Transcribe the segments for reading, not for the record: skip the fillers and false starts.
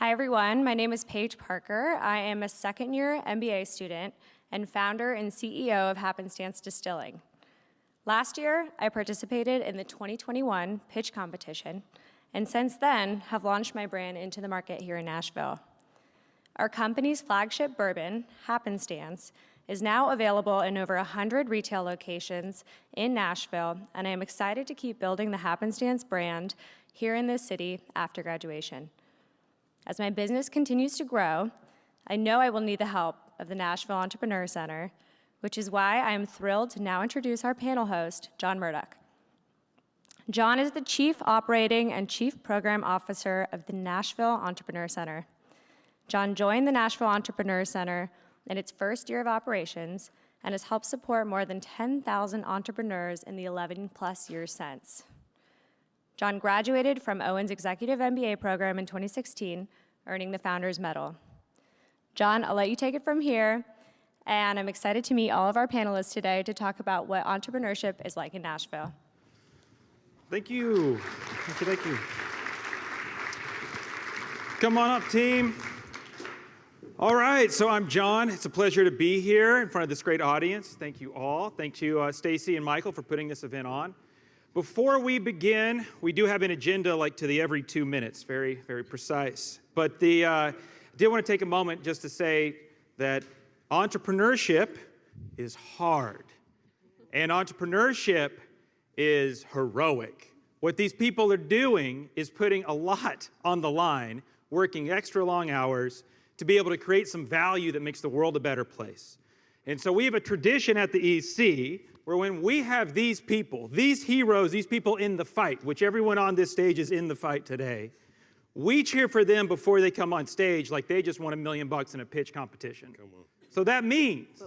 Hi, everyone. My name is Paige Parker. I am a second-year MBA student and founder and CEO of Happenstance Distilling. Last year, I participated in the 2021 pitch competition, and since then have launched my brand into the market here in Nashville. Our company's flagship bourbon, Happenstance, is now available in over 100 retail locations in Nashville, and I am excited to keep building the Happenstance brand here in this city after graduation. As my business continues to grow, I know I will need the help of the Nashville Entrepreneur Center, which is why I am thrilled to now introduce our panel host, John Murdock. John is the Chief Operating and Chief Program Officer of the Nashville Entrepreneur Center. John joined the Nashville Entrepreneur Center in its first year of operations and has helped support more than 10,000 entrepreneurs in the 11-plus years since. John graduated from Owen's Executive MBA program in 2016, earning the Founders Medal. John, I'll let you take it from here, and I'm excited to meet all of our panelists today to talk about what entrepreneurship is like in Nashville. Thank you. Thank you. Come on up, team. All right, so I'm John. It's a pleasure to be here in front of this great audience. Thank you all. Thank you, Stacy and Michael, for putting this event on. Before we begin, we do have an agenda like to the every 2 minutes, very, very precise. But I did want to take a moment just to say that entrepreneurship is hard, and entrepreneurship is heroic. What these people are doing is putting a lot on the line, working extra long hours to be able to create some value that makes the world a better place. And so we have a tradition at the EC where when we have these people, these heroes, these people in the fight, which everyone on this stage is in the fight today, we cheer for them before they come on stage like they just won $1 million in a pitch competition. Come on. So that means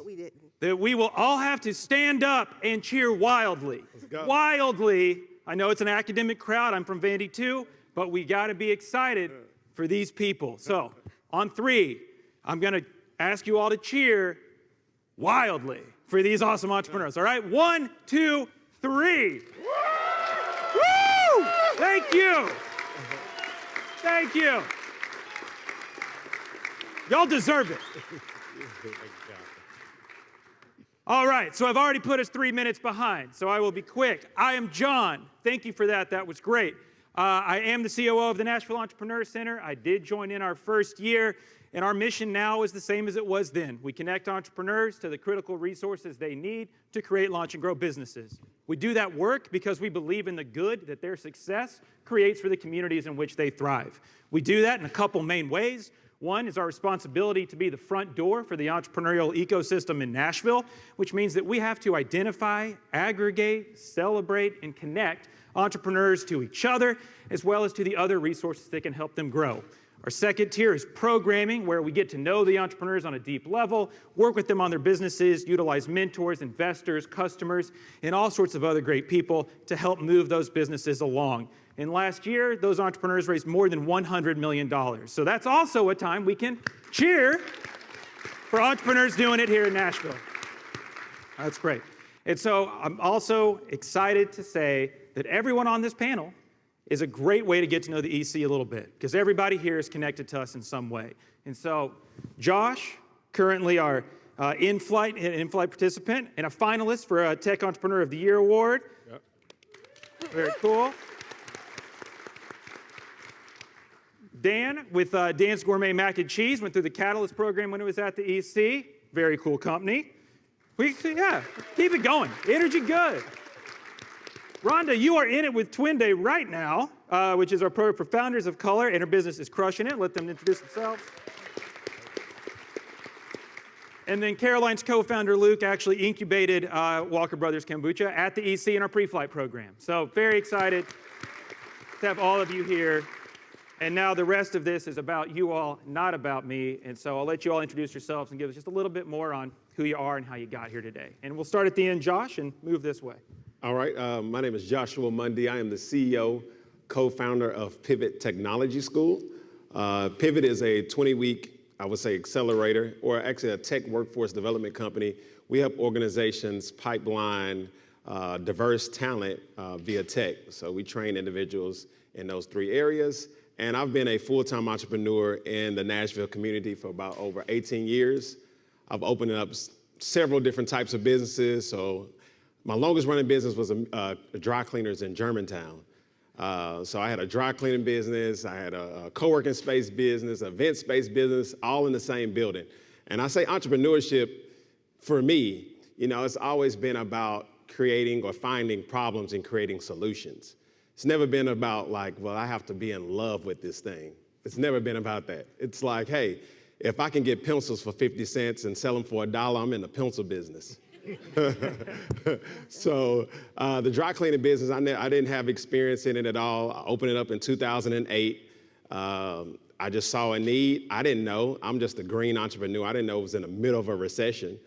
that we will all have to stand up and cheer wildly. Wildly. I know it's an academic crowd. I'm from Vandy too, but we got to be excited for these people. So on 3, I'm going to ask you all to cheer wildly for these awesome entrepreneurs. All right? 1, 2, 3. Woo! Thank you. Thank you. Y'all deserve it. All right, so I've already put us 3 minutes behind, so I will be quick. I am John. Thank you for that. That was great. I am the COO of the Nashville Entrepreneur Center. I did join in our first year, and our mission now is the same as it was then. We connect entrepreneurs to the critical resources they need to create, launch, and grow businesses. We do that work because we believe in the good that their success creates for the communities in which they thrive. We do that in a couple main ways. One is our responsibility to be the front door for the entrepreneurial ecosystem in Nashville, which means that we have to identify, aggregate, celebrate, and connect entrepreneurs to each other, as well as to the other resources that can help them grow. Our second tier is programming, where we get to know the entrepreneurs on a deep level, work with them on their businesses, utilize mentors, investors, customers, and all sorts of other great people to help move those businesses along. And last year, those entrepreneurs raised more than $100 million. So that's also a time we can cheer for entrepreneurs doing it here in Nashville. That's great. And so I'm also excited to say that everyone on this panel is a great way to get to know the EC a little bit, because everybody here is connected to us in some way. And so Josh, currently our in-flight participant and a finalist for a Tech Entrepreneur of the Year Award. Yep. Very cool. Dan, with Dan's Gourmet Mac and Cheese, went through the Catalyst program when it was at the EC. Very cool company. Keep it going. Energy good. Rhonda, you are in it with Twin Day right now, which is our program for founders of color, and her business is crushing it. Let them introduce themselves. And then Caroline's co-founder, Luke, actually incubated Walker Brothers Kombucha at the EC in our pre-flight program. So very excited to have all of you here. And now the rest of this is about you all, not about me. And so I'll let you all introduce yourselves and give us just a little bit more on who you are and how you got here today. And we'll start at the end, Josh, and move this way. All right, my name is Joshua Mundy. I am the CEO, co-founder of Pivot Technology School. Pivot is a 20-week, I would say, accelerator, or actually a tech workforce development company. We help organizations pipeline diverse talent via tech. So we train individuals in those 3 areas. And I've been a full-time entrepreneur in the Nashville community for about over 18 years. I've opened up several different types of businesses. So my longest running business was a dry cleaners in Germantown. So I had a dry cleaning business, I had a co-working space business, event space business, all in the same building. And I say entrepreneurship, for me, it's always been about creating or finding problems and creating solutions. It's never been about I have to be in love with this thing. It's never been about that. It's like, hey, if I can get pencils for 50 cents and sell them for $1, I'm in the pencil business. So the dry cleaning business, I didn't have experience in it at all. I opened it up in 2008. I just saw a need. I didn't know. I'm just a green entrepreneur. I didn't know it was in the middle of a recession.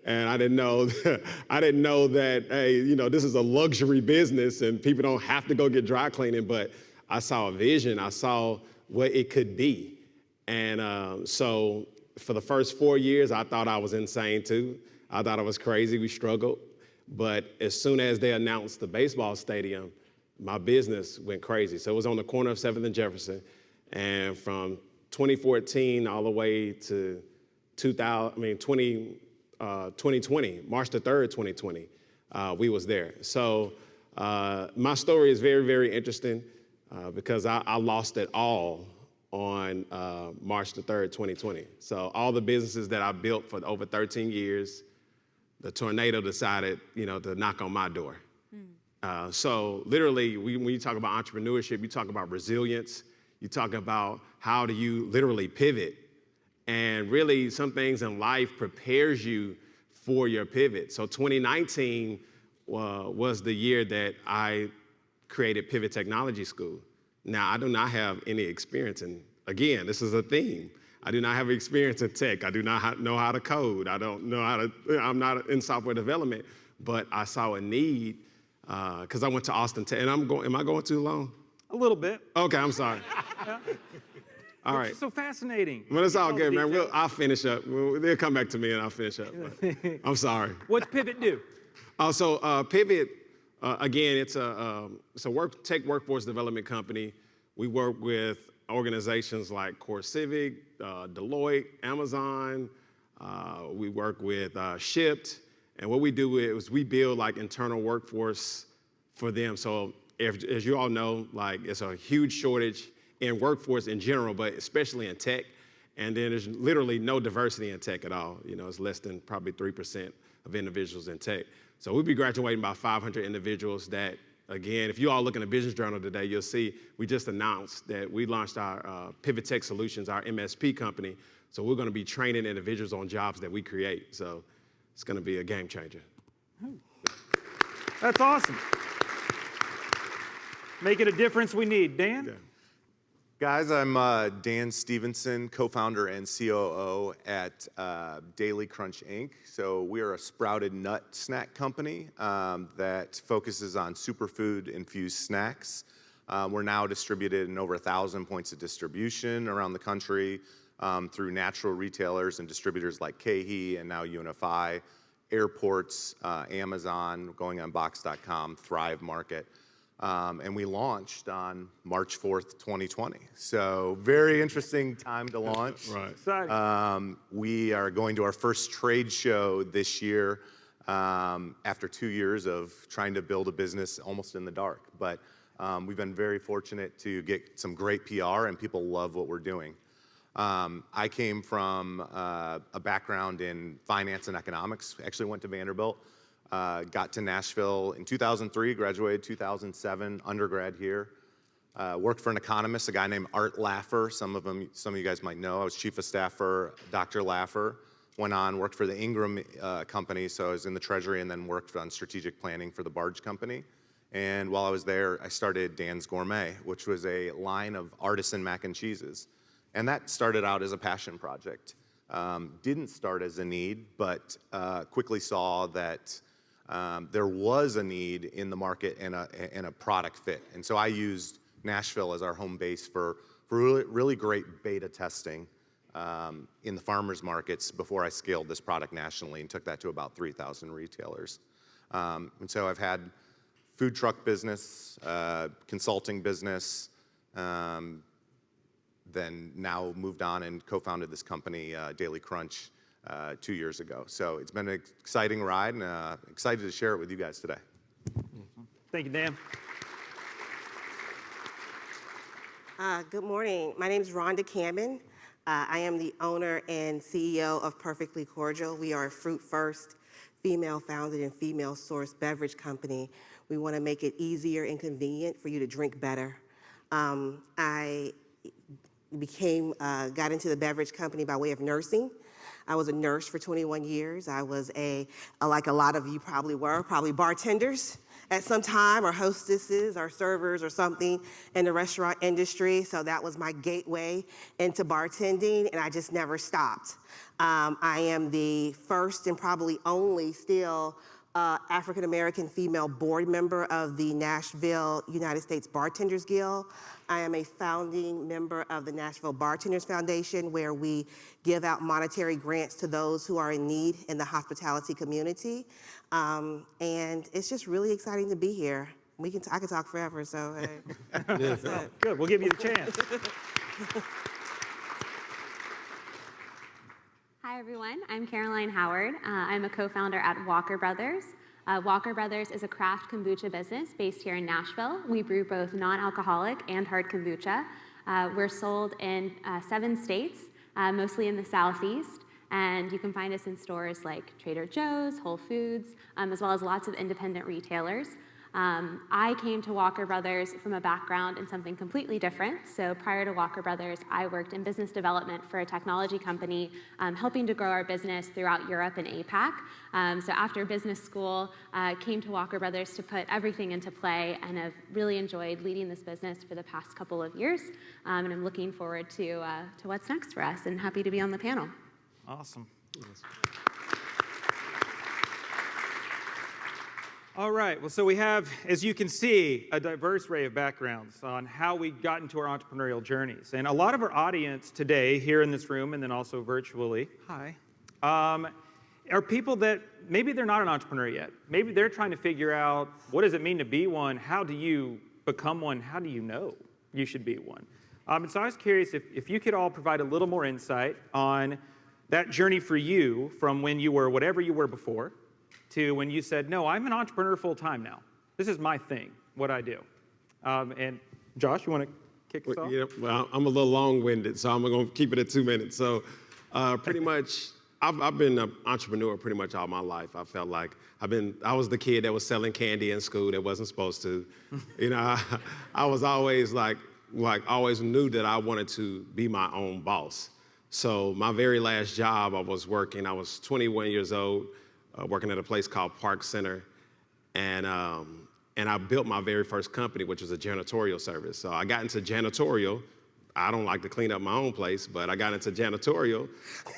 And I didn't know that, hey, this is a luxury business and people don't have to go get dry cleaning, but I saw a vision. I saw what it could be. And so for the first 4 years, I thought I was insane too. I thought I was crazy. We struggled. But as soon as they announced the baseball stadium, my business went crazy. So it was on the corner of 7th and Jefferson. And from 2014 all the way to 2020, March the 3rd, 2020, we was there. So my story is very, very interesting because I lost it all on March the 3rd, 2020. So all the businesses that I built for over 13 years, the tornado decided, to knock on my door. So literally, when you talk about entrepreneurship, you talk about resilience, you talk about how do you literally pivot. And really, some things in life prepares you for your pivot. So 2019 was the year that I created Pivot Technology School. Now, I do not have any experience in, again, this is a theme. I do not have experience in tech. I do not know how to code. I don't know how to, I'm not in software development, but I saw a need because I went to Austin Tech. And am I going too long? A little bit. Okay, I'm sorry. Yeah. All right. It's so fascinating. Well, it's all good, man. I'll finish up. They'll come back to me and I'll finish up. I'm sorry. What's Pivot do? So Pivot, again, it's a tech workforce development company. We work with organizations like CoreCivic, Deloitte, Amazon. We work with Shipt. And what we do is we build internal workforce for them. So as you all know, it's a huge shortage in workforce in general, but especially in tech. And then there's literally no diversity in tech at all. It's less than probably 3% of individuals in tech. So we'll be graduating about 500 individuals that, again, if you all look in the Business Journal today, you'll see we just announced that we launched our Pivot Tech Solutions, our MSP company. So we're going to be training individuals on jobs that we create. So it's going to be a game changer. That's awesome. Making a difference we need. Dan? Yeah. Guys, I'm Dan Stephenson, co-founder and COO at Daily Crunch Inc. So we are a sprouted nut snack company that focuses on superfood-infused snacks. We're now distributed in over 1,000 points of distribution around the country through natural retailers and distributors like KeHE and now Unify, airports, Amazon, going on Box.com, Thrive Market. And we launched on March 4th, 2020. So very interesting time to launch. Right. Exciting. We are going to our first trade show this year after 2 years of trying to build a business almost in the dark. But we've been very fortunate to get some great PR and people love what we're doing. I came from a background in finance and economics, actually went to Vanderbilt. Got to Nashville in 2003, graduated 2007, undergrad here. Worked for an economist, a guy named Art Laffer. Some of you guys might know. I was chief of staff for Dr. Laffer. Went on, worked for the Ingram company, so I was in the treasury and then worked on strategic planning for the barge company. And while I was there, I started Dan's Gourmet, which was a line of artisan mac and cheeses. And that started out as a passion project. Didn't start as a need, but quickly saw that there was a need in the market and a product fit. And so I used Nashville as our home base for really great beta testing in the farmers markets before I scaled this product nationally and took that to about 3,000 retailers. And so I've had food truck business, consulting business, then now moved on and co-founded this company, Daily Crunch, 2 years ago. So it's been an exciting ride, and excited to share it with you guys today. Thank you, Dan. Good morning. My name is Rhonda Cammon. I am the owner and CEO of Perfectly Cordial. We are a fruit-first, female-founded and female-sourced beverage company. We want to make it easier and convenient for you to drink better. I got into the beverage company by way of nursing. I was a nurse for 21 years. I was like a lot of you probably were, bartenders at some time, or hostesses, or servers, or something in the restaurant industry. So that was my gateway into bartending, and I just never stopped. I am the first and probably only still African-American female board member of the Nashville United States Bartenders Guild. I am a founding member of the Nashville Bartenders Foundation, where we give out monetary grants to those who are in need in the hospitality community. And it's just really exciting to be here. I could talk forever, so hey. Good, we'll give you the chance. Hi, everyone. I'm Caroline Howard. I'm a co-founder at Walker Brothers. Walker Brothers is a craft kombucha business based here in Nashville. We brew both non-alcoholic and hard kombucha. We're sold in 7 states, mostly in the Southeast. And you can find us in stores like Trader Joe's, Whole Foods, as well as lots of independent retailers. I came to Walker Brothers from a background in something completely different. So prior to Walker Brothers, I worked in business development for a technology company, helping to grow our business throughout Europe and APAC. So after business school, came to Walker Brothers to put everything into play, and have really enjoyed leading this business for the past couple of years. And I'm looking forward to what's next for us, and happy to be on the panel. Awesome. All right, well, so we have, as you can see, a diverse array of backgrounds on how we got into our entrepreneurial journeys. And a lot of our audience today, here in this room and then also virtually, are people that maybe they're not an entrepreneur yet. Maybe they're trying to figure out, what does it mean to be one? How do you become one? How do you know you should be one? And so I was curious if you could all provide a little more insight on that journey for you, from when you were whatever you were before to when you said, no, I'm an entrepreneur full time now. This is my thing, what I do. And Josh, you want to kick us off? Yeah, well, I'm a little long-winded, so I'm going to keep it at 2 minutes. So pretty much, I've been an entrepreneur pretty much all my life. I felt like I was the kid that was selling candy in school that wasn't supposed to. You know, I was always always knew that I wanted to be my own boss. So my very last job I was 21 years old, working at a place called Park Center. And I built my very first company, which was a janitorial service. So I got into janitorial. I don't like to clean up my own place, but I got into janitorial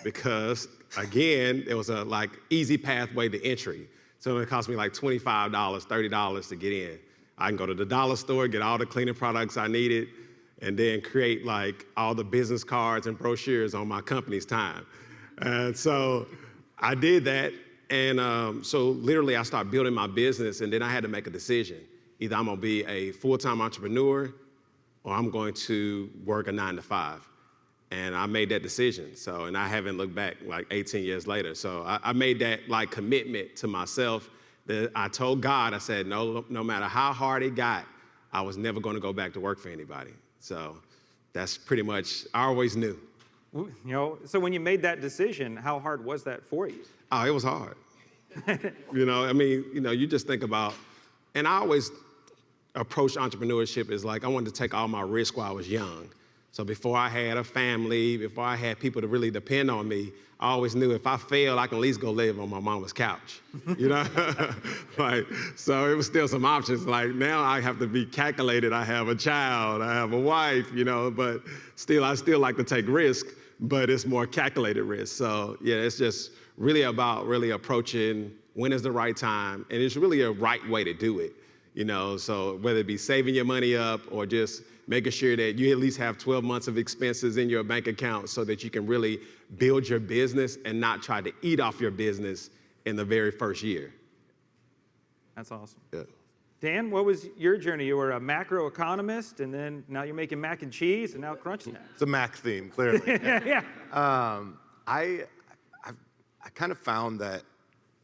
because, again, it was a easy pathway to entry. So it cost me like $25, $30 to get in. I can go to the dollar store, get all the cleaning products I needed, and then create all the business cards and brochures on my company's time. And so I did that. And so literally I started building my business, and then I had to make a decision. Either I'm gonna be a full-time entrepreneur or I'm going to work a 9-to-5. And I made that decision. So, and I haven't looked back 18 years later. So I made that commitment to myself that I told God, I said, no matter how hard it got, I was never gonna go back to work for anybody. So that's pretty much, I always knew. You know, so when you made that decision, how hard was that for you? Oh, it was hard. You just think about, and I always approached entrepreneurship as I wanted to take all my risk while I was young. So before I had a family, before I had people to really depend on me, I always knew if I failed, I can at least go live on my mama's couch, so it was still some options. Now I have to be calculated. I have a child, I have a wife, but I still like to take risk, but it's more calculated risk. So yeah, it's just really about approaching when is the right time, and it's really a right way to do it. So whether it be saving your money up or just making sure that you at least have 12 months of expenses in your bank account so that you can really build your business and not try to eat off your business in the very first year. That's awesome. Yeah. Dan, what was your journey? You were a macroeconomist, and then now you're making mac and cheese, and now Crunch Snacks. It's a Mac theme, clearly. Yeah. I kind of found that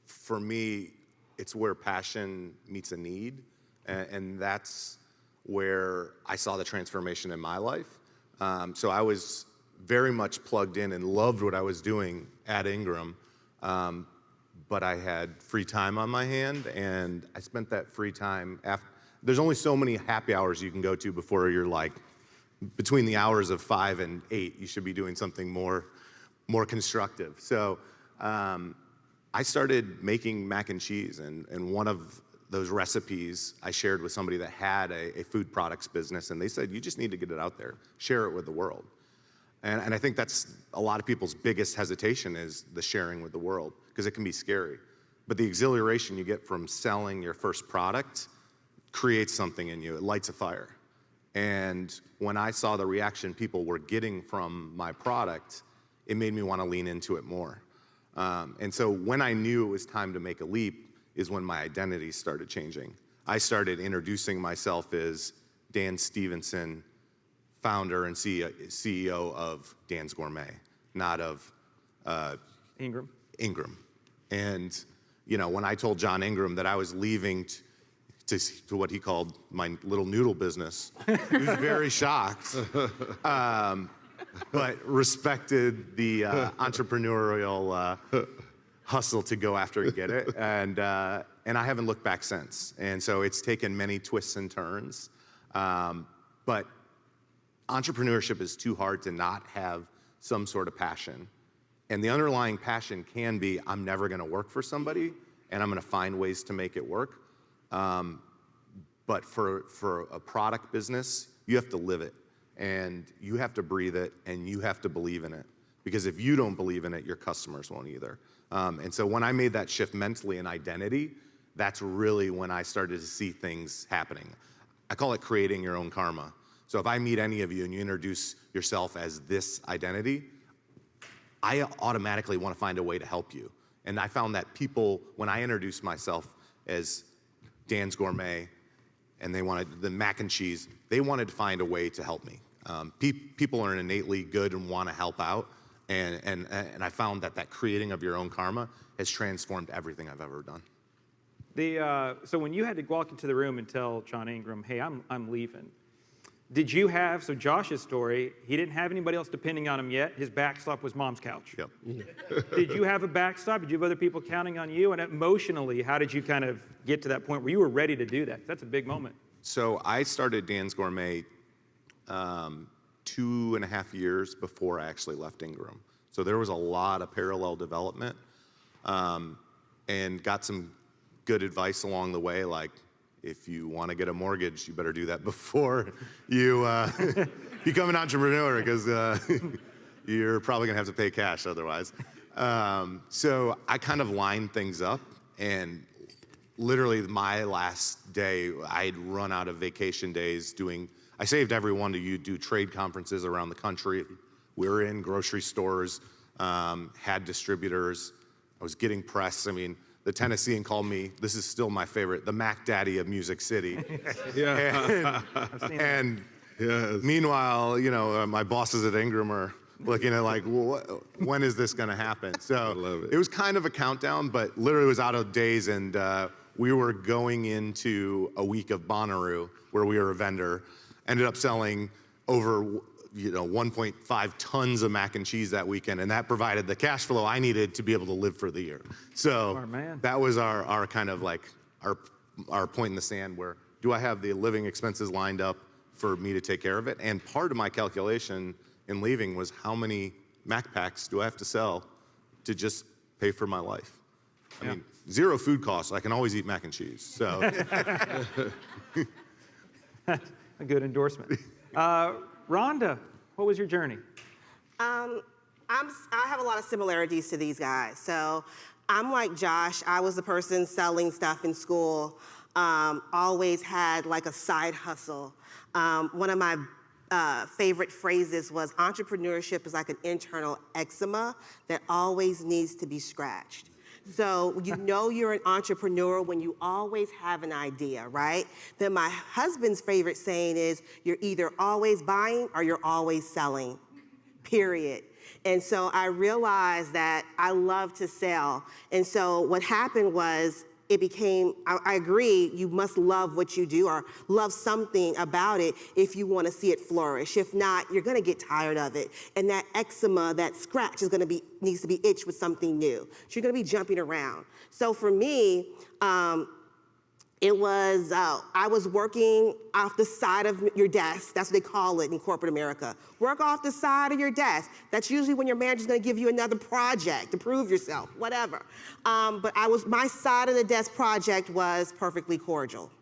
for me, it's where passion meets a need, and that's where I saw the transformation in my life. So I was very much plugged in and loved what I was doing at Ingram, but I had free time on my hand, and I spent that free time there's only so many happy hours you can go to before you're like, between the hours of 5 and 8, you should be doing something more constructive. So I started making mac and cheese, and one of those recipes I shared with somebody that had a food products business, and they said, you just need to get it out there, share it with the world. And I think that's a lot of people's biggest hesitation is the sharing with the world, because it can be scary. But the exhilaration you get from selling your first product creates something in you. It lights a fire. And when I saw the reaction people were getting from my product, it made me want to lean into it more. And so when I knew it was time to make a leap is when my identity started changing. I started introducing myself as Dan Stephenson, founder and CEO of Dan's Gourmet, not of Ingram. And when I told John Ingram that I was leaving to what he called my little noodle business, he was very shocked, but respected the entrepreneurial hustle to go after and get it. And I haven't looked back since. And so it's taken many twists and turns. But entrepreneurship is too hard to not have some sort of passion. And the underlying passion can be, I'm never gonna work for somebody, and I'm gonna find ways to make it work. But for a product business, you have to live it, and you have to breathe it, and you have to believe in it. Because if you don't believe in it, your customers won't either. And so when I made that shift mentally in identity, that's really when I started to see things happening. I call it creating your own karma. So if I meet any of you and you introduce yourself as this identity, I automatically want to find a way to help you. And I found that people, when I introduced myself as Dan's Gourmet, and they wanted the mac and cheese, they wanted to find a way to help me. People are innately good and want to help out, and I found that creating of your own karma has transformed everything I've ever done. So when you had to walk into the room and tell John Ingram, hey, I'm leaving, did you have, so Josh's story, he didn't have anybody else depending on him yet. His backstop was mom's couch. Yep. Did you have a backstop? Did you have other people counting on you? And emotionally, how did you kind of get to that point where you were ready to do that? That's a big moment. So I started Dan's Gourmet 2.5 years before I actually left Ingram. So there was a lot of parallel development, and got some good advice along the way, like, if you want to get a mortgage, you better do that before you become an entrepreneur, because you're probably going to have to pay cash otherwise. So I kind of lined things up, and literally my last day, I'd run out of vacation days I saved everyone to do trade conferences around the country. We were in grocery stores, had distributors. I was getting press. I mean, the Tennessean called me, this is still my favorite, the Mac Daddy of Music City. Yeah. And Yes. meanwhile, my bosses at Ingram are looking at like, when is this gonna happen? So love it. it was kind of a countdown, but literally it was out of days, and we were going into a week of Bonnaroo, where we were a vendor, ended up selling over 1.5 tons of mac and cheese that weekend, and that provided the cash flow I needed to be able to live for the year. So Smart man. that was our kind of like our point in the sand, where do I have the living expenses lined up for me to take care of it? And part of my calculation in leaving was, how many Mac packs do I have to sell to just pay for my life? I mean, zero food costs. I can always eat mac and cheese. So A good endorsement. Rhonda, what was your journey? I have a lot of similarities to these guys. So I'm like Josh. I was the person selling stuff in school. Always had like a side hustle. One of my favorite phrases was, entrepreneurship is like an internal eczema that always needs to be scratched. So you know you're an entrepreneur when you always have an idea, right? Then my husband's favorite saying is, you're either always buying or you're always selling, period. And so I realized that I love to sell. And so what happened was, it became, I agree, you must love what you do or love something about it if you want to see it flourish. If not, you're going to get tired of it. And that eczema, that scratch needs to be itched with something new. So you're going to be jumping around. So for me, it was, I was working off the side of your desk. That's what they call it in corporate America. Work off the side of your desk. That's usually when your manager's gonna give you another project to prove yourself, whatever. But my side of the desk project was Perfectly Cordial.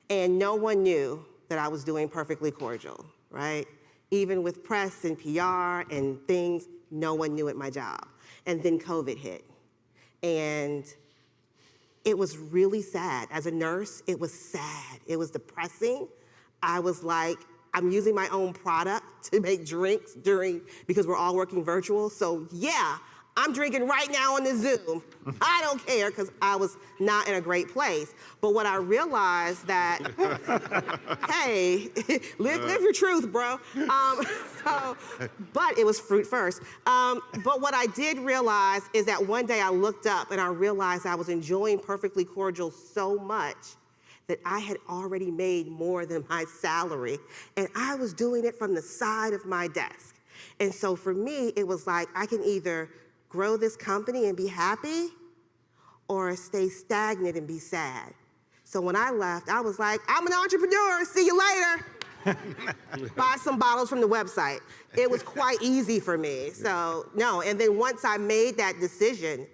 And no one knew that I was doing Perfectly Cordial, right? Even with press and PR and things, no one knew at my job. And then COVID hit. And it was really sad. As a nurse, it was sad. It was depressing. I was like, I'm using my own product to make drinks because we're all working virtual. So yeah, I'm drinking right now on the Zoom. I don't care, because I was not in a great place. But what I realized that, hey, live your truth, bro. But it was fruit first. But what I did realize is that one day I looked up and I realized I was enjoying Perfectly Cordial so much that I had already made more than my salary. And I was doing it from the side of my desk. And so for me, it was like, I can either grow this company and be happy, or stay stagnant and be sad. So when I left, I was like, I'm an entrepreneur, see you later. Buy some bottles from the website. It was quite easy for me, so no. And then once I made that decision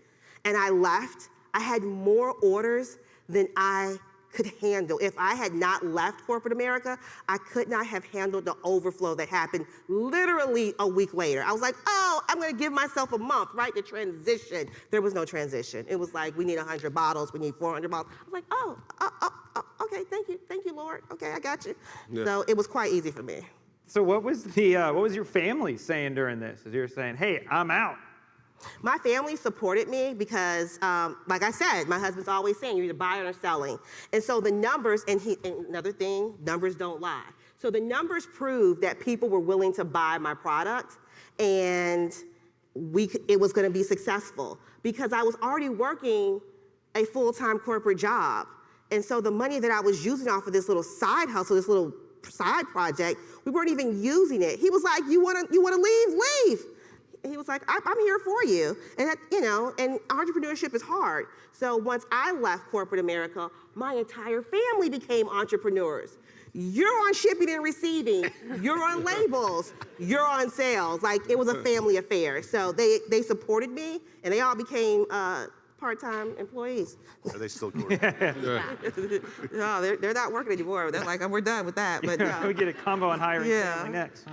and I left, I had more orders than I could handle. If I had not left corporate America, I could not have handled the overflow that happened literally a week later. I was like, oh, I'm gonna give myself a month, right, to transition. There was no transition. It was like, we need 100 bottles, we need 400 bottles. I was like, oh, okay, thank you, Lord. Okay, I got you. Yeah. So it was quite easy for me. So what was your family saying during this? As you were saying, hey, I'm out. My family supported me because, like I said, my husband's always saying you're either buying or selling. And so the numbers, and another thing, numbers don't lie. So the numbers proved that people were willing to buy my product, and it was gonna be successful because I was already working a full-time corporate job. And so the money that I was using off of this little side hustle, this little side project, we weren't even using it. He was like, you wanna leave? Leave. He was like, I'm here for you. And that, and entrepreneurship is hard. So once I left corporate America, my entire family became entrepreneurs. You're on shipping and receiving, you're on labels, you're on sales. Like, it was a family affair. So they supported me, and they all became part-time employees. Are they still working? No, they're not working anymore. They're like, we're done with that. But we get a combo on hiring family next.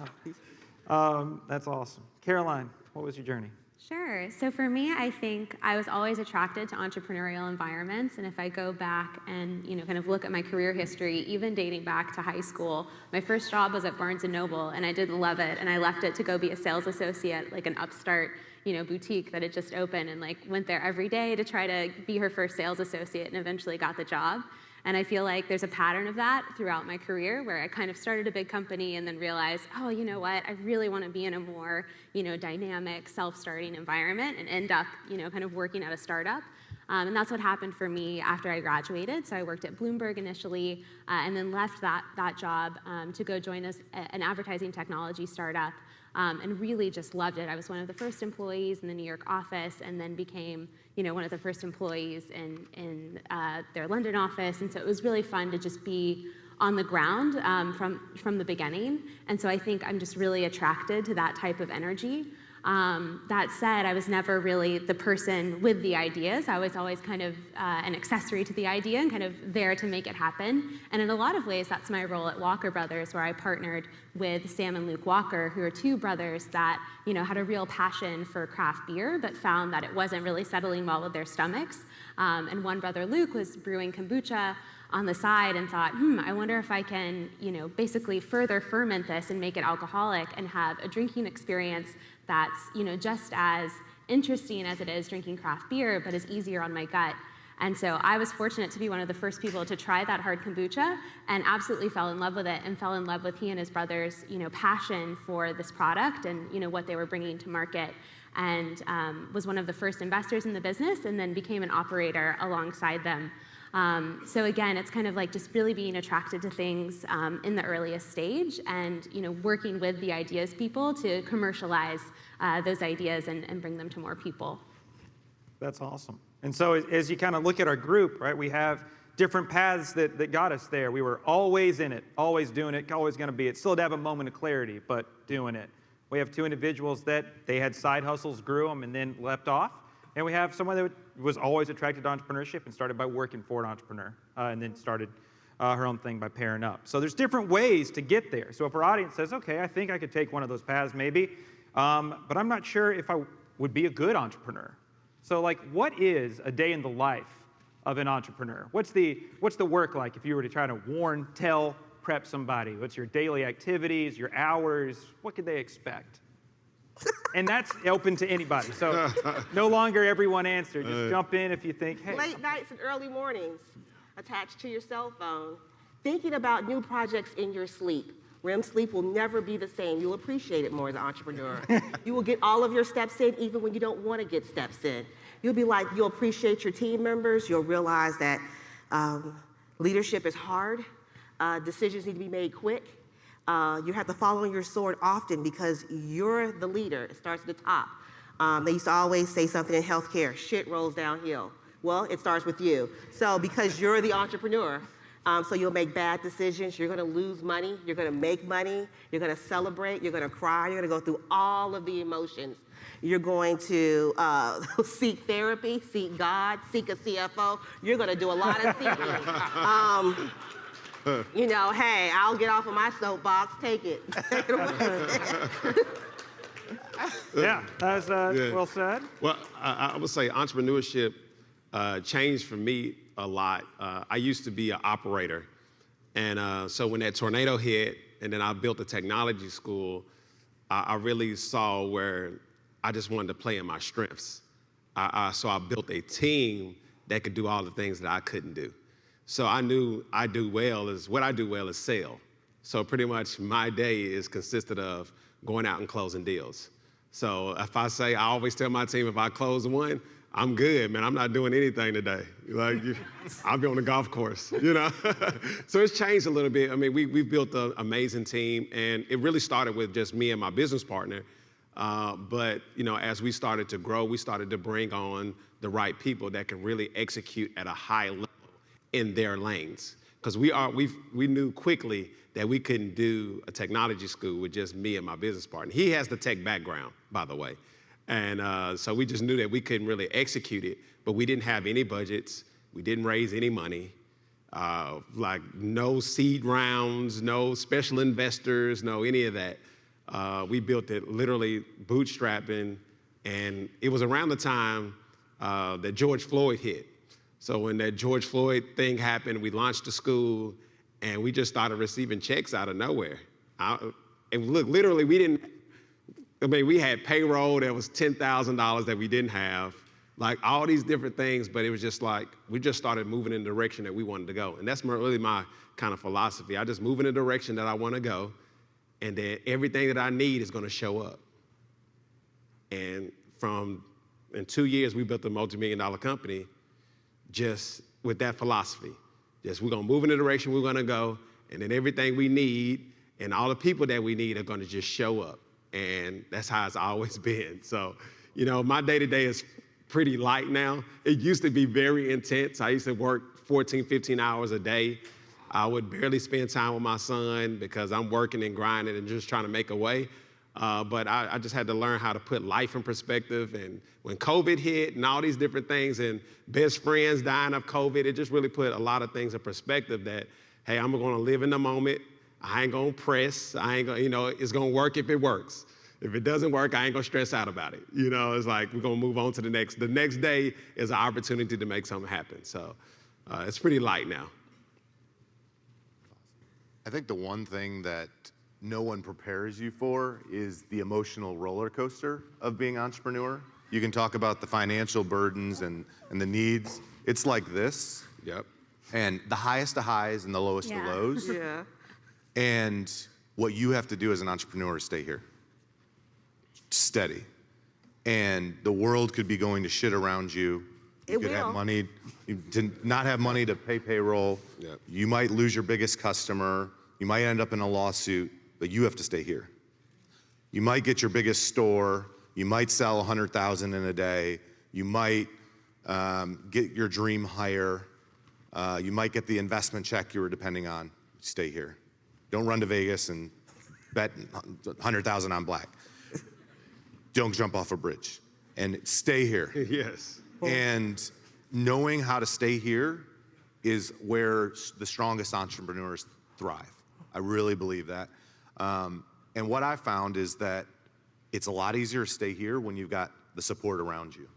That's awesome. Caroline, what was your journey? Sure. So for me, I think I was always attracted to entrepreneurial environments. And if I go back and kind of look at my career history, even dating back to high school, my first job was at Barnes & Noble, and I didn't love it. And I left it to go be a sales associate, like an upstart boutique that had just opened, and went there every day to try to be her first sales associate, and eventually got the job. And I feel like there's a pattern of that throughout my career, where I kind of started a big company and then realized, oh, you know what, I really want to be in a more, dynamic, self-starting environment, and end up, kind of working at a startup. And that's what happened for me after I graduated. So I worked at Bloomberg initially, and then left that job to go join an advertising technology startup, and really just loved it. I was one of the first employees in the New York office, and then became one of the first employees in their London office. And so it was really fun to just be on the ground from the beginning. And so I think I'm just really attracted to that type of energy. That said, I was never really the person with the ideas. I was always kind of an accessory to the idea and kind of there to make it happen. And in a lot of ways, that's my role at Walker Brothers, where I partnered with Sam and Luke Walker, who are two brothers that had a real passion for craft beer, but found that it wasn't really settling well with their stomachs. And one brother, Luke, was brewing kombucha on the side and thought, I wonder if I can, basically further ferment this and make it alcoholic and have a drinking experience that's, just as interesting as it is drinking craft beer, but is easier on my gut. And so I was fortunate to be one of the first people to try that hard kombucha and absolutely fell in love with it, and fell in love with he and his brother's, passion for this product and, what they were bringing to market. And was one of the first investors in the business, and then became an operator alongside them. So again, it's kind of like just really being attracted to things in the earliest stage, and working with the ideas people to commercialize those ideas and bring them to more people. That's awesome. And so as you kind of look at our group, right, we have different paths that got us there. We were always in it, always doing it, always going to be it. Still to have a moment of clarity, but doing it. We have two individuals that they had side hustles, grew them, and then left off. And we have someone that was always attracted to entrepreneurship and started by working for an entrepreneur, and then started her own thing by pairing up. So there's different ways to get there. So if our audience says, okay, I think I could take one of those paths maybe, but I'm not sure if I would be a good entrepreneur. So like, what is a day in the life of an entrepreneur? What's the work like if you were to try to warn, tell, prep somebody? What's your daily activities, your hours? What could they expect? And that's open to anybody. So no longer everyone answer. Just jump in if you think, hey. Late nights and early mornings attached to your cell phone, thinking about new projects in your sleep. REM sleep will never be the same. You'll appreciate it more as an entrepreneur. You will get all of your steps in even when you don't want to get steps in. You'll appreciate your team members. You'll realize that leadership is hard. Decisions need to be made quick. You have to follow your sword often because you're the leader. It starts at the top. They used to always say something in healthcare, shit rolls downhill. Well, it starts with you. So because you're the entrepreneur, so you'll make bad decisions, you're gonna lose money, you're gonna make money, you're gonna celebrate, you're gonna cry, you're gonna go through all of the emotions. You're going to seek therapy, seek God, seek a CFO. You're gonna do a lot of seeking. Hey, I'll get off of my soapbox, take it. Take it away. Yeah, that's well said. Well, I would say entrepreneurship changed for me a lot. I used to be an operator. And so when that tornado hit, and then I built a technology school, I really saw where I just wanted to play in my strengths. So I built a team that could do all the things that I couldn't do. So I knew what I do well is sell. So pretty much my day is consisted of going out and closing deals. So if I always tell my team, if I close one, I'm good, man. I'm not doing anything today. I'll be on the golf course, So it's changed a little bit. I mean, we've built an amazing team, and it really started with just me and my business partner. But as we started to grow, we started to bring on the right people that can really execute at a high level in their lanes. Because we knew quickly that we couldn't do a technology school with just me and my business partner. He has the tech background, by the way. And so we just knew that we couldn't really execute it, but we didn't have any budgets. We didn't raise any money, no seed rounds, no special investors, no any of that. We built it literally bootstrapping, and it was around the time that George Floyd hit. So when that George Floyd thing happened, we launched the school, and we just started receiving checks out of nowhere. And look, literally, we had payroll that was $10,000 that we didn't have, all these different things, but it was just we just started moving in the direction that we wanted to go. And that's really my kind of philosophy. I just move in the direction that I want to go, and then everything that I need is going to show up. And in 2 years, we built a multi-million-dollar company just with that philosophy. We're going to move in the direction we're going to go, and then everything we need and all the people that we need are going to just show up. And that's how it's always been. So, my day-to-day is pretty light now. It used to be very intense. I used to work 14, 15 hours a day. I would barely spend time with my son because I'm working and grinding and just trying to make a way. But I just had to learn how to put life in perspective. And when COVID hit and all these different things and best friends dying of COVID, it just really put a lot of things in perspective that, hey, I'm going to live in the moment. I ain't going to press. I ain't going to, it's going to work if it works. If it doesn't work, I ain't going to stress out about it. It's we're going to move on to the next. The next day is an opportunity to make something happen. So it's pretty light now. I think the one thing that no one prepares you for is the emotional roller coaster of being an entrepreneur. You can talk about the financial burdens and the needs. It's like this. Yep. And the highest of highs and the lowest of lows. Yeah. And what you have to do as an entrepreneur is stay here. Steady. And the world could be going to shit around you. You could have money, you did not have money to pay payroll. Yep. You might lose your biggest customer. You might end up in a lawsuit, but you have to stay here. You might get your biggest store. You might sell 100,000 in a day. You might get your dream hire. You might get the investment check you were depending on. Stay here. Don't run to Vegas and bet 100,000 on black. Don't jump off a bridge. And stay here. Yes. And knowing how to stay here is where the strongest entrepreneurs thrive. I really believe that. And what I found is that it's a lot easier to stay here when you've got the support around you.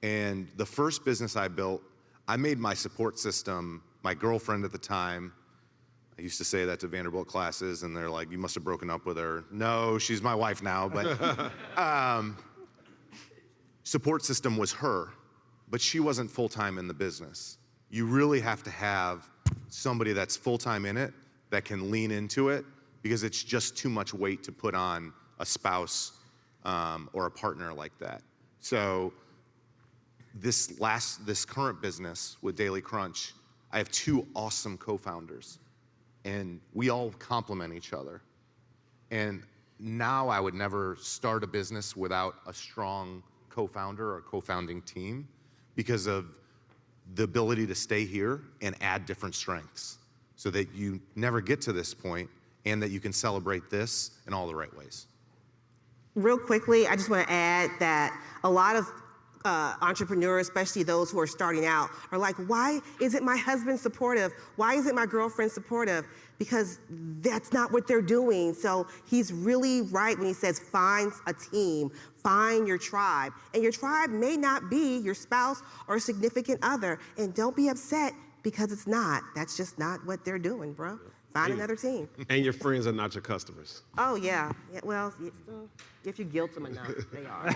And the first business I built, I made my support system, my girlfriend at the time. I used to say that to Vanderbilt classes, and they're like, you must have broken up with her. No, she's my wife now, but support system was her, but she wasn't full-time in the business. You really have to have somebody that's full-time in it that can lean into it, because it's just too much weight to put on a spouse or a partner like that. So this current business with Daily Crunch, I have two awesome co-founders, and we all complement each other. And now I would never start a business without a strong co-founder or co-founding team, because of the ability to stay here and add different strengths so that you never get to this point, and that you can celebrate this in all the right ways. Real quickly, I just want to add that a lot of entrepreneurs, especially those who are starting out, are like, why isn't my husband supportive? Why isn't my girlfriend supportive? Because that's not what they're doing. So he's really right when he says find a team, find your tribe. And your tribe may not be your spouse or significant other. And don't be upset because it's not. That's just not what they're doing, bro. Find another team. And your friends are not your customers. Oh, yeah. Well, if you guilt them enough, they are.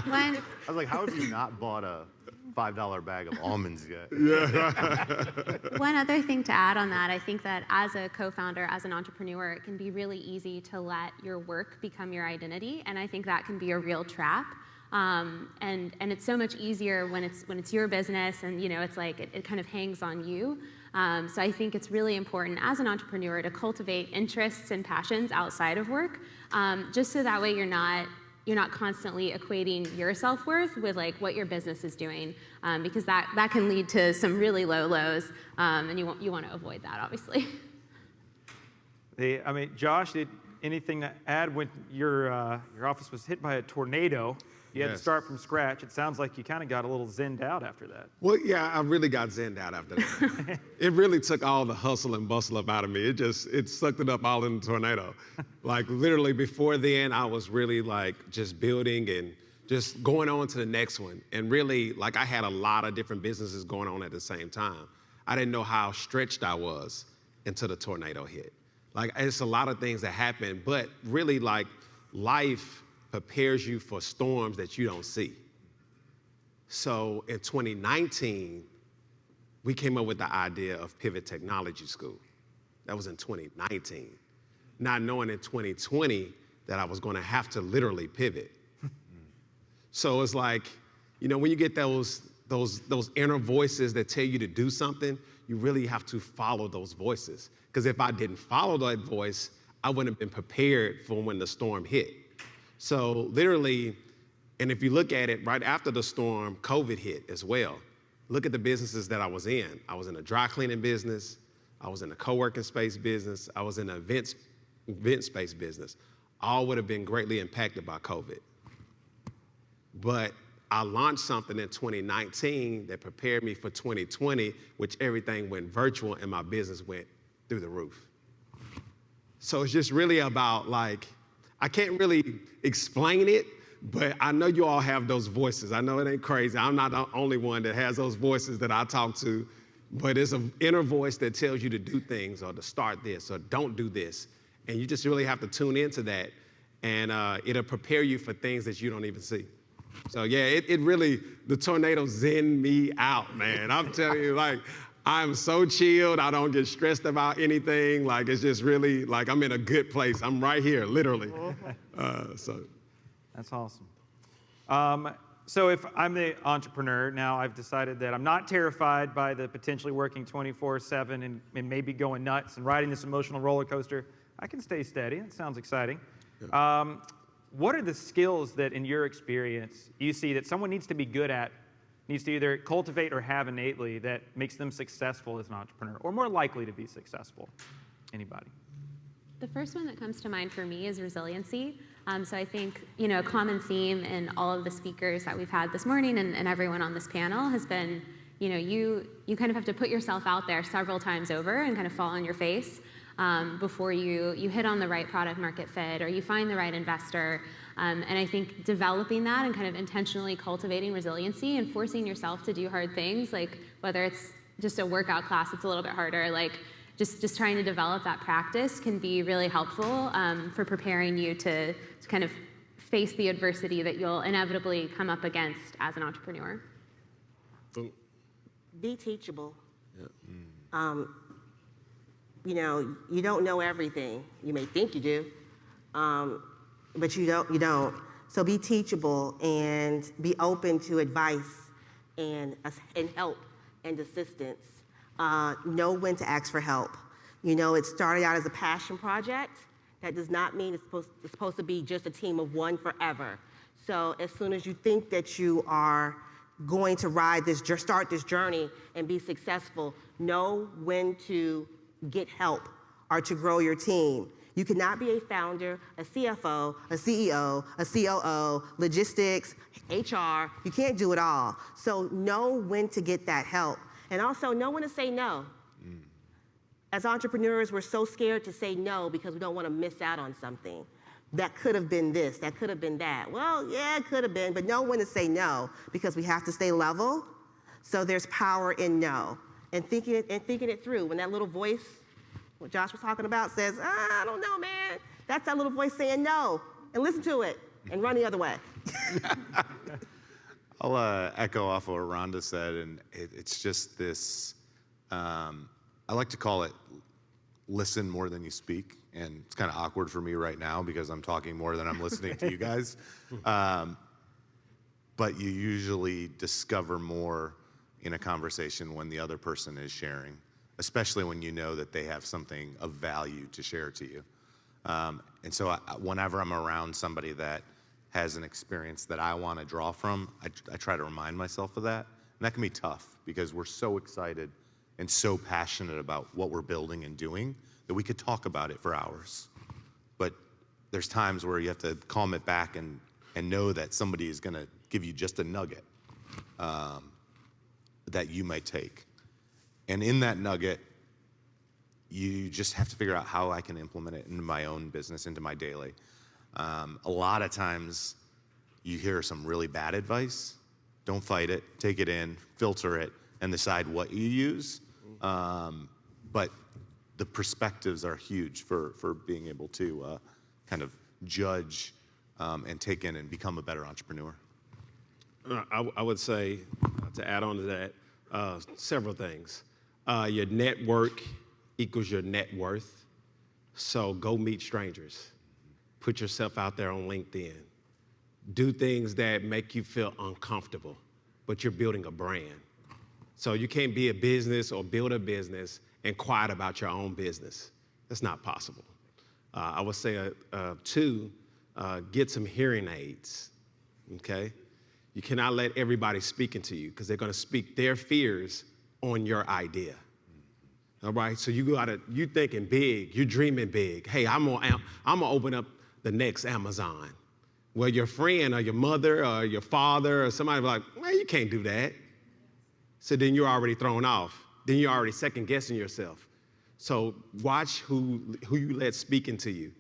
When, I was like, how have you not bought a $5 bag of almonds yet? One other thing to add on that, I think that as a co-founder, as an entrepreneur, it can be really easy to let your work become your identity, and I think that can be a real trap. And it's so much easier when it's your business, and it's like it kind of hangs on you. So I think it's really important as an entrepreneur to cultivate interests and passions outside of work, just so that way you're not constantly equating your self-worth with like what your business is doing, because that can lead to some really low lows, and you want to avoid that, obviously. Josh, anything to add? When your office was hit by a tornado, you had to start from scratch. It sounds like you kind of got a little zenned out after that. Well, yeah, I really got zenned out after that. It really took all the hustle and bustle up out of me. It sucked it up all in the tornado. Like literally before then, I was really like just building and just going on to the next one. And really, like I had a lot of different businesses going on at the same time. I didn't know how stretched I was until the tornado hit. Like it's a lot of things that happen, but really like life prepares you for storms that you don't see. So in 2019, we came up with the idea of Pivot Technology School. That was in 2019. Not knowing in 2020 that I was gonna have to literally pivot. So it's like, when you get those inner voices that tell you to do something, you really have to follow those voices. Because if I didn't follow that voice, I wouldn't have been prepared for when the storm hit. So literally, and if you look at it, right after the storm, COVID hit as well. Look at the businesses that I was in. I was in a dry cleaning business. I was in a co-working space business. I was in an event space business. All would have been greatly impacted by COVID. But I launched something in 2019 that prepared me for 2020, which everything went virtual and my business went through the roof. So it's just really about like, I can't really explain it, but I know you all have those voices. I know it ain't crazy. I'm not the only one that has those voices that I talk to, but it's an inner voice that tells you to do things or to start this or don't do this. And you just really have to tune into that. and it'll prepare you for things that you don't even see. So yeah, it really, the tornado zen me out, man. I'm telling you, like, I'm so chilled. I don't get stressed about anything. Like, it's just really, like, I'm in a good place. I'm right here, literally. So. That's awesome. So if I'm the entrepreneur, now I've decided that I'm not terrified by the potentially working 24/7 and maybe going nuts and riding this emotional roller coaster. I can stay steady. It sounds exciting. Yeah. What are the skills that, in your experience, you see that someone needs to be good at, needs to either cultivate or have innately that makes them successful as an entrepreneur, or more likely to be successful? Anybody? The first one that comes to mind for me is resiliency. So I think, a common theme in all of the speakers that we've had this morning and everyone on this panel has been, you kind of have to put yourself out there several times over and kind of fall on your face before you hit on the right product market fit or you find the right investor. And I think developing that and kind of intentionally cultivating resiliency and forcing yourself to do hard things, like whether it's just a workout class, it's a little bit harder, like just trying to develop that practice can be really helpful for preparing you to kind of face the adversity that you'll inevitably come up against as an entrepreneur. Be teachable. Yeah. You don't know everything. You may think you do, but you don't. So be teachable and be open to advice and help and assistance. Know when to ask for help. It started out as a passion project. That does not mean it's supposed to be just a team of one forever. So as soon as you think that you are going to start this journey and be successful, know when to get help or to grow your team. You cannot be a founder, a CFO, a CEO, a COO, logistics, HR. You can't do it all. So know when to get that help. And also know when to say no. As entrepreneurs, we're so scared to say no because we don't want to miss out on something. That could have been this, that could have been that. Well, yeah, it could have been, but know when to say no because we have to stay level. So there's power in no. And thinking it through. When that little voice, what Josh was talking about, says, I don't know, man. That's that little voice saying no. And listen to it and run the other way. I'll echo off of what Rhonda said, and it's just this, I like to call it listen more than you speak, and it's kind of awkward for me right now because I'm talking more than I'm listening to you guys. But you usually discover more in a conversation when the other person is sharing, especially when you know that they have something of value to share to you. And so whenever I'm around somebody that has an experience that I want to draw from, I try to remind myself of that. And that can be tough because we're so excited and so passionate about what we're building and doing that we could talk about it for hours. But there's times where you have to calm it back and know that somebody is going to give you just a nugget that you might take. And in that nugget, you just have to figure out how I can implement it into my own business, into my daily. A lot of times you hear some really bad advice. Don't fight it, take it in, filter it, and decide what you use. But the perspectives are huge for being able to kind of judge and take in and become a better entrepreneur. I would say, to add on to that, several things. Your network equals your net worth. So go meet strangers. Put yourself out there on LinkedIn. Do things that make you feel uncomfortable, but you're building a brand. So you can't be a business or build a business and quiet about your own business. That's not possible. I would say, two, get some hearing aids, okay? You cannot let everybody speak into you because they're gonna speak their fears on your idea. All right, so you thinking big, you're dreaming big. Hey, I'm gonna open up the next Amazon. Well, your friend or your mother or your father or somebody be like, well, you can't do that. So then you're already thrown off. Then you're already second guessing yourself. So watch who you let speak into you,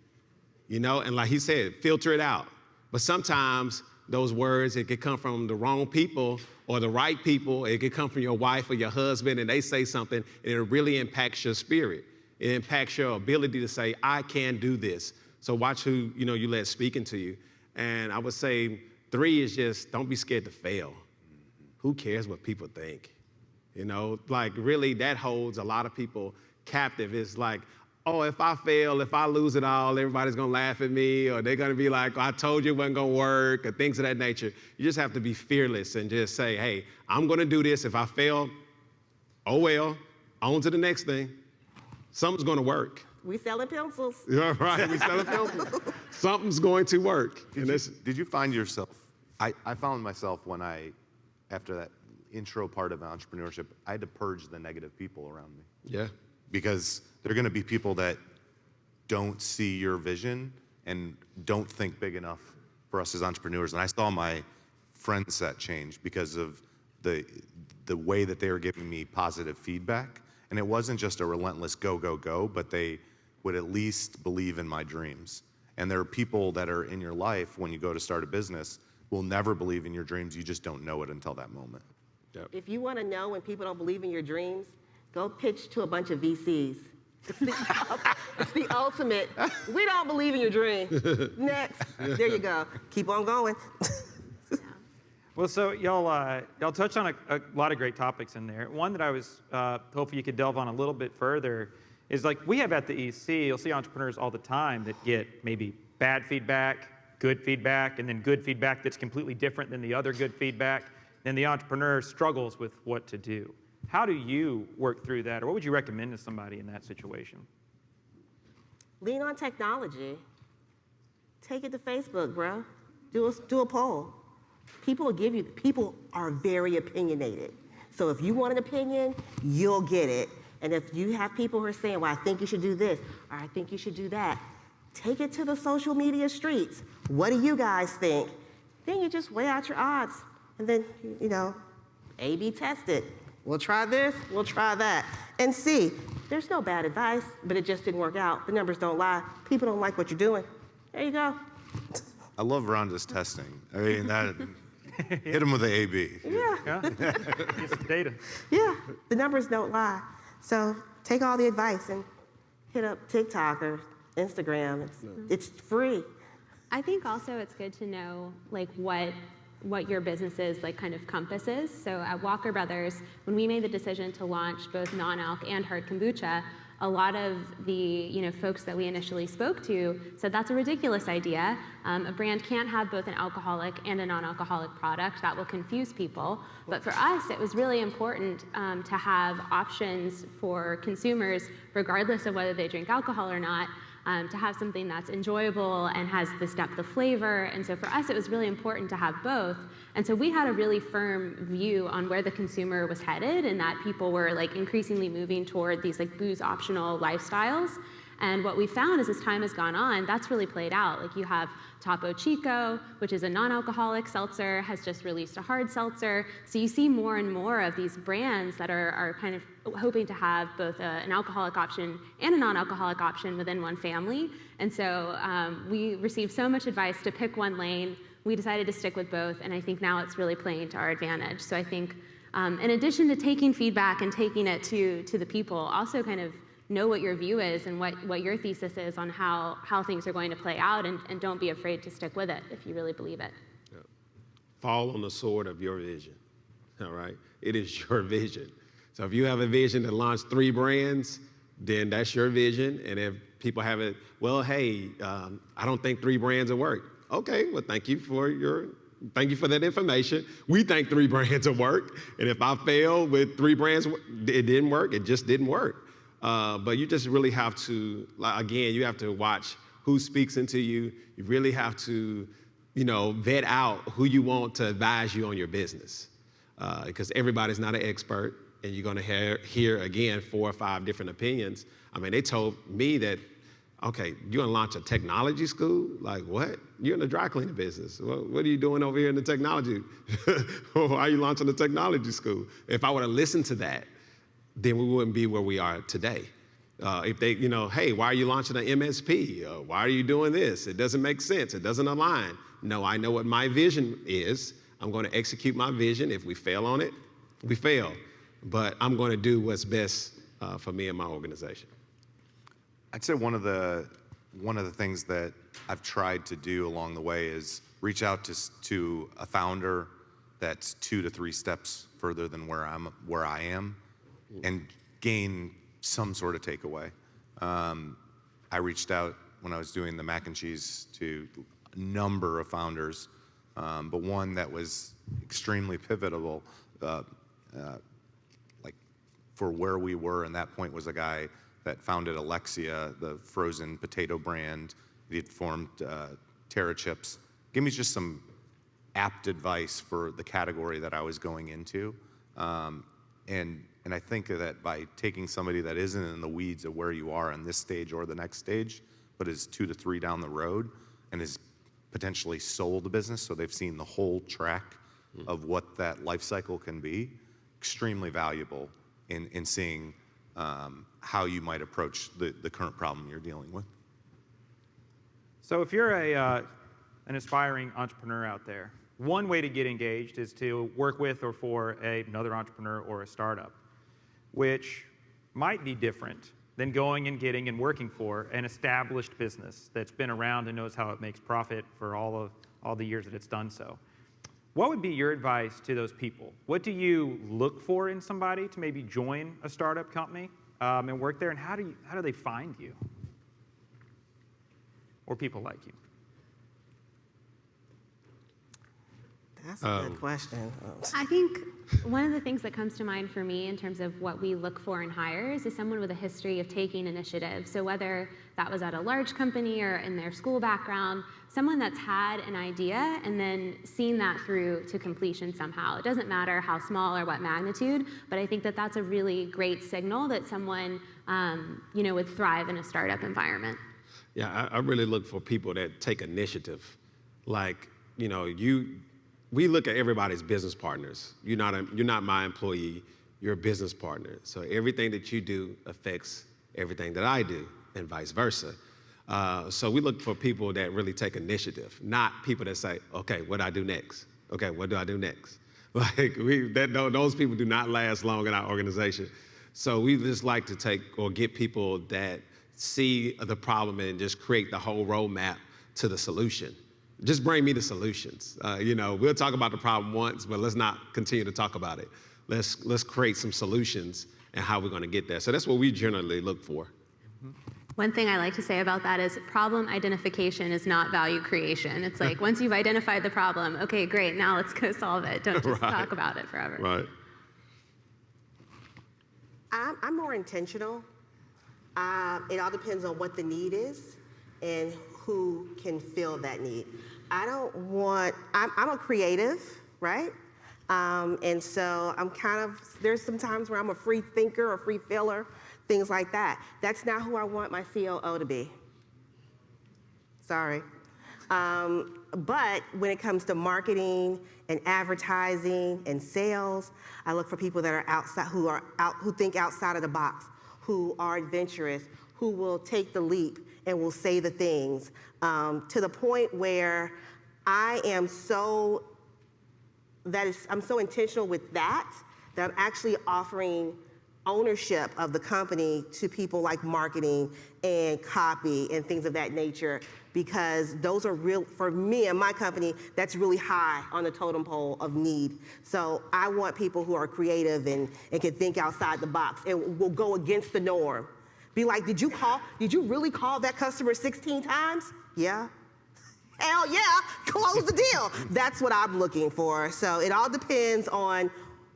and like he said, filter it out. But sometimes those words, it could come from the wrong people or the right people. It could come from your wife or your husband and they say something and it really impacts your spirit. It impacts your ability to say, I can do this. So watch who, you let speaking to you. And I would say 3 is just don't be scared to fail. Who cares what people think? Like really that holds a lot of people captive. It's like, oh, if I fail, if I lose it all, everybody's gonna laugh at me, or they're gonna be like, oh, I told you it wasn't gonna work, or things of that nature. You just have to be fearless and just say, hey, I'm gonna do this. If I fail, oh well, on to the next thing. Something's gonna work. We selling pencils. Yeah, right, we selling pencils. Something's going to work. Did you find yourself, I found myself after that intro part of entrepreneurship, I had to purge the negative people around me. Yeah. Because there are gonna be people that don't see your vision and don't think big enough for us as entrepreneurs. And I saw my friend set change because of the way that they were giving me positive feedback. And it wasn't just a relentless go, go, go, but they would at least believe in my dreams. And there are people that are in your life when you go to start a business will never believe in your dreams. You just don't know it until that moment. Yep. If you want to know when people don't believe in your dreams, go pitch to a bunch of VCs. It's the ultimate. We don't believe in your dream. Next. There you go. Keep on going. Well, so y'all touched on a lot of great topics in there. One that I was hopefully you could delve on a little bit further is like we have at the EC, you'll see entrepreneurs all the time that get maybe bad feedback, good feedback, and then good feedback that's completely different than the other good feedback. Then the entrepreneur struggles with what to do. How do you work through that, or what would you recommend to somebody in that situation? Lean on technology. Take it to Facebook, bro. Do a poll. People are very opinionated. So if you want an opinion, you'll get it. And if you have people who are saying, well, I think you should do this, or I think you should do that, take it to the social media streets. What do you guys think? Then you just weigh out your odds. And then, A/B test it. We'll try this, we'll try that. And see, there's no bad advice, but it just didn't work out. The numbers don't lie. People don't like what you're doing. There you go. I love Rhonda's testing. I mean, that hit him with the A/B. Yeah. It's the data. Yeah, the numbers don't lie. So take all the advice and hit up TikTok or Instagram. It's free. I think also it's good to know like what your business's like kind of compass is. So at Walker Brothers, when we made the decision to launch both non-alc and hard kombucha, a lot of the folks that we initially spoke to said that's a ridiculous idea. A brand can't have both an alcoholic and a non-alcoholic product. That will confuse people. But for us, it was really important to have options for consumers, regardless of whether they drink alcohol or not, to have something that's enjoyable and has this depth of flavor. And so for us, it was really important to have both. And so we had a really firm view on where the consumer was headed and that people were like increasingly moving toward these like booze optional lifestyles. And what we found as this time has gone on, that's really played out. Like you have Topo Chico, which is a non-alcoholic seltzer, has just released a hard seltzer. So you see more and more of these brands that are kind of hoping to have both an alcoholic option and a non-alcoholic option within one family. And so we received so much advice to pick one lane. We decided to stick with both, and I think now it's really playing to our advantage. So I think in addition to taking feedback and taking it to the people, also kind of know what your view is and what your thesis is on how things are going to play out, and don't be afraid to stick with it if you really believe it. Yeah. Fall on the sword of your vision, all right? It is your vision. So if you have a vision to launch 3 brands, then that's your vision. And if people have it, well, hey, I don't think 3 brands will work. Okay, well, thank you for that information. We think 3 brands will work. And if I fail with 3 brands, it didn't work. It just didn't work. But you just really have to, again, you have to watch who speaks into you. You really have to, vet out who you want to advise you on your business. Because everybody's not an expert, and you're gonna hear again 4 or 5 different opinions. I mean, they told me that, okay, you're gonna launch a technology school? Like what? You're in the dry cleaning business. What are you doing over here in the technology? Why are you launching a technology school? If I would have listened to that, then we wouldn't be where we are today. If they, hey, why are you launching an MSP? Why are you doing this? It doesn't make sense. It doesn't align. No, I know what my vision is. I'm going to execute my vision. If we fail on it, we fail. But I'm going to do what's best for me and my organization. I'd say one of the one of the things that I've tried to do along the way is reach out to a founder that's 2 to 3 steps further than where I am, and gain some sort of takeaway. I reached out when I was doing the mac and cheese to a number of founders, but one that was extremely pivotal, like for where we were, and that point was a guy that founded Alexia, the frozen potato brand. He had formed Terra Chips. Give me just some apt advice for the category that I was going into. And I think that by taking somebody that isn't in the weeds of where you are on this stage or the next stage, but is 2 to 3 down the road and is potentially sold a business, so they've seen the whole track of what that life cycle can be, extremely valuable in seeing how you might approach the current problem you're dealing with. So if you're an aspiring entrepreneur out there, one way to get engaged is to work with or for another entrepreneur or a startup, which might be different than going and getting and working for an established business that's been around and knows how it makes profit for all the years that it's done so. What would be your advice to those people? What do you look for in somebody to maybe join a startup company and work there, and how do they find you or people like you? That's a good question. I think one of the things that comes to mind for me in terms of what we look for in hires is someone with a history of taking initiative. So whether that was at a large company or in their school background, someone that's had an idea and then seen that through to completion somehow. It doesn't matter how small or what magnitude, but I think that that's a really great signal that someone would thrive in a startup environment. Yeah, I really look for people that take initiative. Like, we look at everybody's business partners. You're not my employee, you're a business partner. So everything that you do affects everything that I do, and vice versa. So we look for people that really take initiative, not people that say, okay, what do I do next? Okay, what do I do next? Like, those people do not last long in our organization. So we just like to take or get people that see the problem and just create the whole roadmap to the solution. Just bring me the solutions. We'll talk about the problem once, but let's not continue to talk about it. Let's create some solutions and how we're going to get there. So that's what we generally look for. One thing I like to say about that is problem identification is not value creation. It's like once you've identified the problem, okay, great, now let's go solve it. Don't just talk about it forever. Right. I'm more intentional. It all depends on what the need is and who can fill that need. I'm a creative, right? And so there's some times where I'm a free thinker or free filler, things like that. That's not who I want my COO to be. Sorry. But when it comes to marketing and advertising and sales, I look for people that are outside, who think outside of the box, who are adventurous, who will take the leap and will say the things, to the point where I'm so intentional with that I'm actually offering ownership of the company to people like marketing and copy and things of that nature, because those are real, for me and my company, that's really high on the totem pole of need. So I want people who are creative and can think outside the box and will go against the norm. Be like, did you really call that customer 16 times? Yeah. Hell yeah, close the deal. That's what I'm looking for. So it all depends on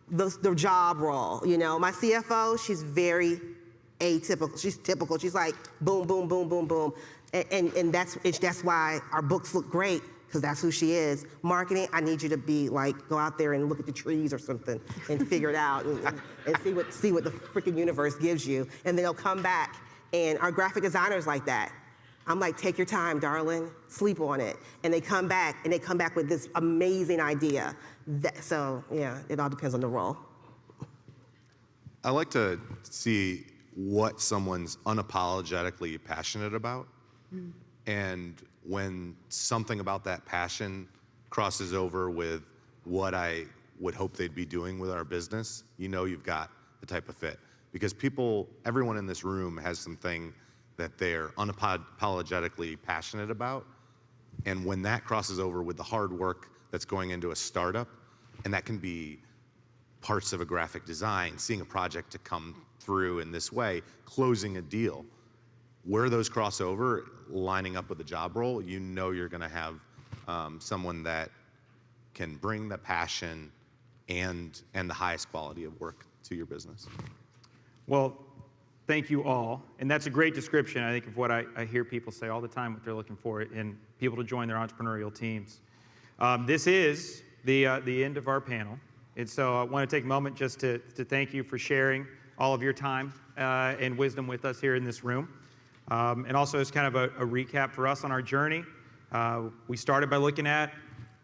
the job role. My CFO, she's very atypical. She's typical. She's like boom, boom, boom, boom, boom. And that's why our books look great, because that's who she is. Marketing, I need you to be like, go out there and look at the trees or something and figure it out and see what the freaking universe gives you. And then they'll come back. And our graphic designers like that. I'm like, take your time, darling, sleep on it. And they come back with this amazing idea. So yeah, it all depends on the role. I like to see what someone's unapologetically passionate about. And when something about that passion crosses over with what I would hope they'd be doing with our business, you've got the type of fit. Because everyone in this room has something that they're unapologetically passionate about. And when that crosses over with the hard work that's going into a startup, and that can be parts of a graphic design, seeing a project to come through in this way, closing a deal, where those cross over, lining up with the job role, you know you're going to have someone that can bring the passion and the highest quality of work to your business. Well, thank you all. And that's a great description, I think, of what I hear people say all the time, what they're looking for in people to join their entrepreneurial teams. This is the end of our panel. And so I want to take a moment just to thank you for sharing all of your time and wisdom with us here in this room. And also as kind of a recap for us on our journey, we started by looking at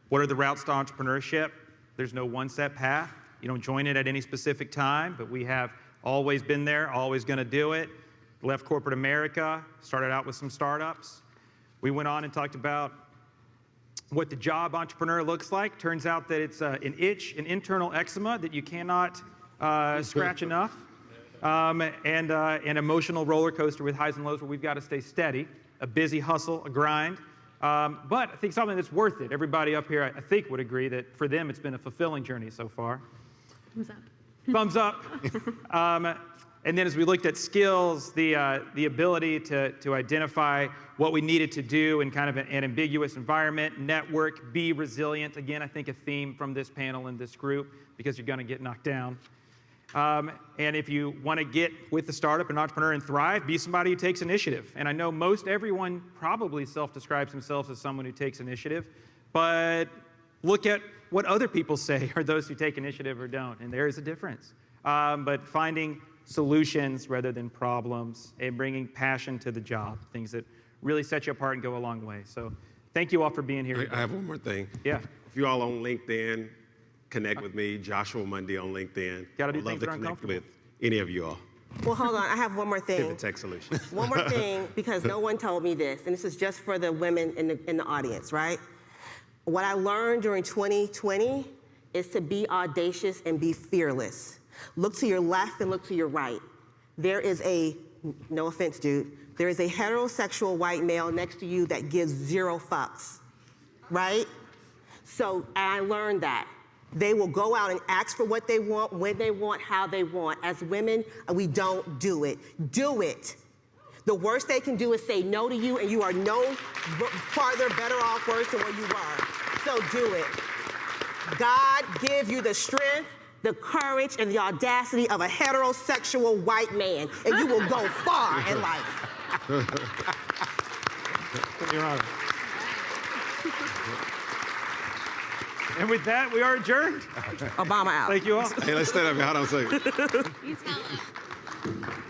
what are the routes to entrepreneurship. There's no one set path. You don't join it at any specific time, but we have always been there, always going to do it. Left corporate America, started out with some startups. We went on and talked about what the job entrepreneur looks like. Turns out that it's an itch, an internal eczema that you cannot scratch enough. And an emotional roller coaster with highs and lows where we've got to stay steady, a busy hustle, a grind. But I think something that's worth it. Everybody up here, I think, would agree that for them it's been a fulfilling journey so far. Thumbs up. Thumbs up. And then as we looked at skills, the ability to identify what we needed to do in kind of an ambiguous environment, network, be resilient. Again, I think a theme from this panel and this group, because you're going to get knocked down. And if you want to get with the startup and entrepreneur and thrive, be somebody who takes initiative. And I know most everyone probably self-describes themselves as someone who takes initiative, but look at what other people say are those who take initiative or don't, and there is a difference. But finding solutions rather than problems and bringing passion to the job, things that really set you apart and go a long way. So thank you all for being here. I have one more thing. Yeah. If you all on LinkedIn, connect with me, Joshua Mundy on LinkedIn. Gotta do I'd love things to that are connect uncomfortable. with any of you all. Well, hold on. I have one more thing. Pivot Tech Solutions. One more thing, because no one told me this, and this is just for the women in the audience, right? What I learned during 2020 is to be audacious and be fearless. Look to your left and look to your right. There is a, no offense, dude, there is a heterosexual white male next to you that gives 0 fucks, right? So I learned that. They will go out and ask for what they want, when they want, how they want. As women, we don't do it. Do it. The worst they can do is say no to you, and you are no farther better off worse than where you were. So do it. God give you the strength, the courage, and the audacity of a heterosexual white man, and you will go far in life. Your Honor. And with that, we are adjourned. Obama out. Thank you all. Hey, let's stand up. Hold on a second. You tell us.